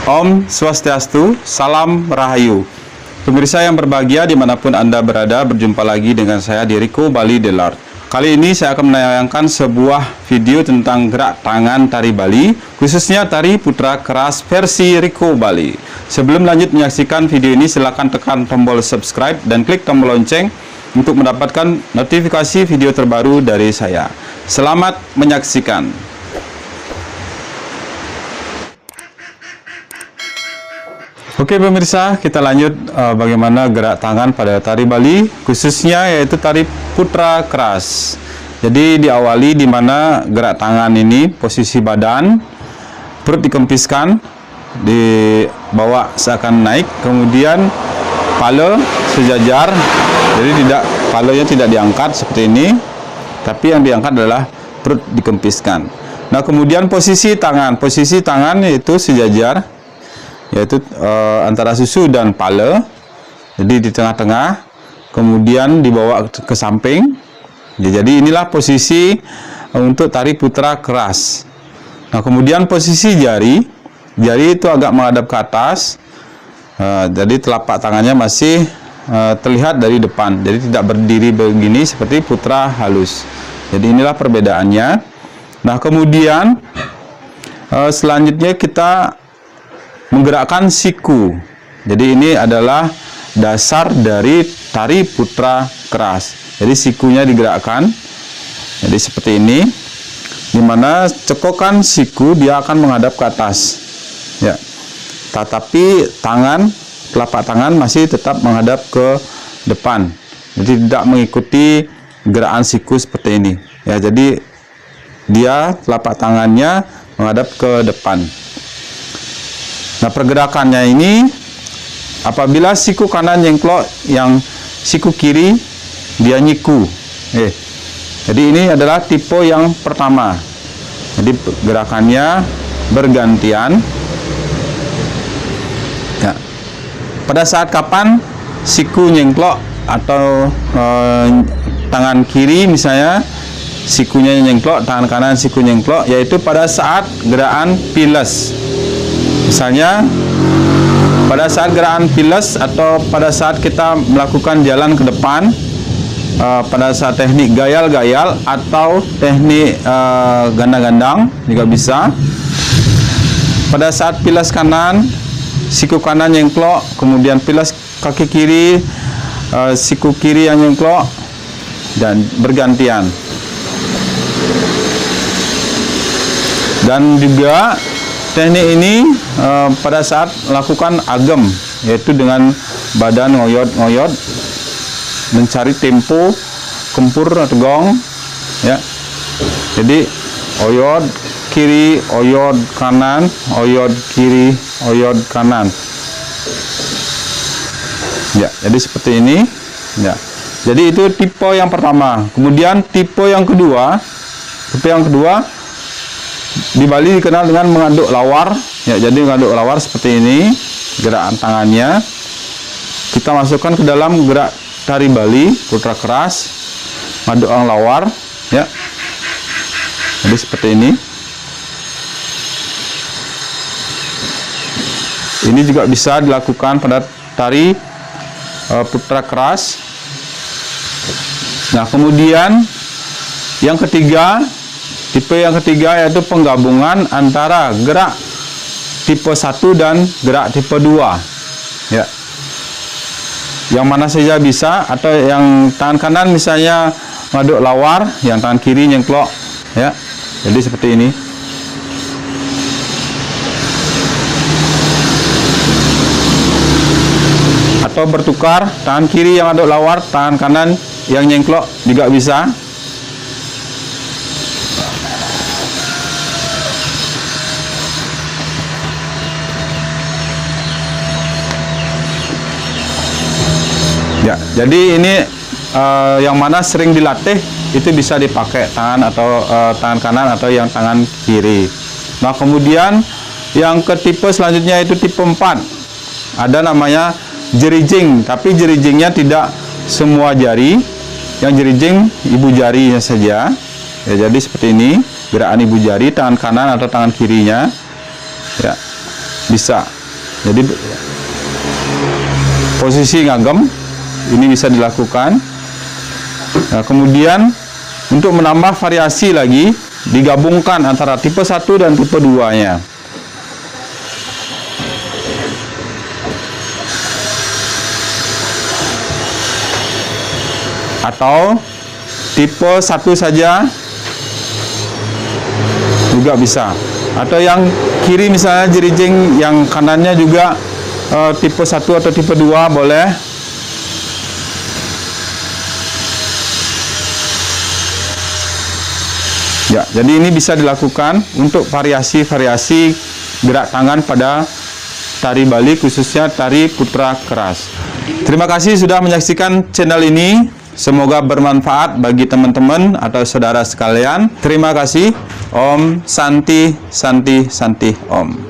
Om Swastiastu, Salam Rahayu. Pemirsa yang berbahagia dimanapun Anda berada, berjumpa lagi dengan saya di Rico Bali Delart. Kali ini saya akan menayangkan sebuah video tentang gerak tangan tari Bali, khususnya tari putra keras versi Rico Bali. Sebelum lanjut menyaksikan video ini, silakan tekan tombol subscribe dan klik tombol lonceng untuk mendapatkan notifikasi video terbaru dari saya. Selamat menyaksikan. Oke pemirsa, kita lanjut bagaimana gerak tangan pada tari Bali, khususnya yaitu tari putra keras. Jadi diawali di mana gerak tangan ini posisi badan, perut dikempiskan, dibawa seakan naik, kemudian kepala sejajar. Jadi kepalanya tidak diangkat seperti ini, tapi yang diangkat adalah perut dikempiskan. Nah kemudian posisi tangan yaitu sejajar, yaitu antara susu dan pala, jadi di tengah-tengah, kemudian dibawa ke samping. Ya, jadi inilah posisi untuk tari putra keras. Nah kemudian posisi jari itu agak menghadap ke atas, jadi telapak tangannya masih terlihat dari depan, jadi tidak berdiri begini seperti putra halus. Jadi inilah perbedaannya. Nah kemudian selanjutnya kita menggerakkan siku. Jadi ini adalah dasar dari tari putra keras. Jadi sikunya digerakkan. Jadi seperti ini, dimana cekokan siku dia akan menghadap ke atas. Ya. Tetapi telapak tangan masih tetap menghadap ke depan. Jadi tidak mengikuti gerakan siku seperti ini. Ya, jadi dia telapak tangannya menghadap ke depan. Nah pergerakannya ini, apabila siku kanan nyengklok, yang siku kiri dia nyiku. Jadi ini adalah tipe yang pertama. Jadi gerakannya bergantian. Ya. Pada saat kapan siku nyengklok atau tangan kiri misalnya sikunya nyengklok, tangan kanan siku nyengklok, yaitu pada saat gerakan piles. Misalnya pada saat gerakan piles atau pada saat kita melakukan jalan ke depan, pada saat teknik gayal-gayal atau teknik ganda-gandang juga bisa. Pada saat piles kanan, siku kanan nyengklok, kemudian piles kaki kiri, siku kiri yang nyengklok, dan bergantian. Dan juga teknik ini pada saat melakukan agem, yaitu dengan badan ngoyot-ngoyot, mencari tempo kempur atau gong, ya. Jadi oyot kiri, oyot kanan, oyot kiri, oyot kanan. Ya, jadi seperti ini. Ya. Jadi itu tipe yang pertama. Kemudian tipe yang kedua di Bali dikenal dengan mengaduk lawar. Ya, jadi mengaduk lawar seperti ini gerakan tangannya. Kita masukkan ke dalam gerak tari Bali putra keras, mengaduk lawar, ya. Jadi seperti ini. Ini juga bisa dilakukan pada tari putra keras. Nah, kemudian yang ketiga, tipe yang ketiga yaitu penggabungan antara gerak tipe 1 dan gerak tipe 2. Ya. Yang mana saja bisa, atau yang tangan kanan misalnya mengaduk lawar, yang tangan kiri nyengklok, ya. Jadi seperti ini. Atau bertukar, tangan kiri yang mengaduk lawar, tangan kanan yang nyengklok juga bisa. Ya, jadi ini yang mana sering dilatih itu bisa dipakai tangan atau tangan kanan atau yang tangan kiri. Nah, kemudian yang ke tipe selanjutnya itu tipe 4. Ada namanya jerijing, tapi jerijingnya tidak semua jari, yang jerijing ibu jarinya saja. Ya, jadi seperti ini gerakan ibu jari, tangan kanan atau tangan kirinya. Ya. bisa. Jadi posisi ngagem ini bisa dilakukan. Nah, kemudian untuk menambah variasi lagi, digabungkan antara tipe 1 dan tipe 2-nya. Atau tipe 1 saja juga bisa. Atau yang kiri misalnya jerijing yang kanannya juga tipe 1 atau tipe 2 boleh. Ya, jadi ini bisa dilakukan untuk variasi-variasi gerak tangan pada tari Bali, khususnya tari putra keras. Terima kasih sudah menyaksikan channel ini. Semoga bermanfaat bagi teman-teman atau saudara sekalian. Terima kasih. Om Santi Santi Santi Om.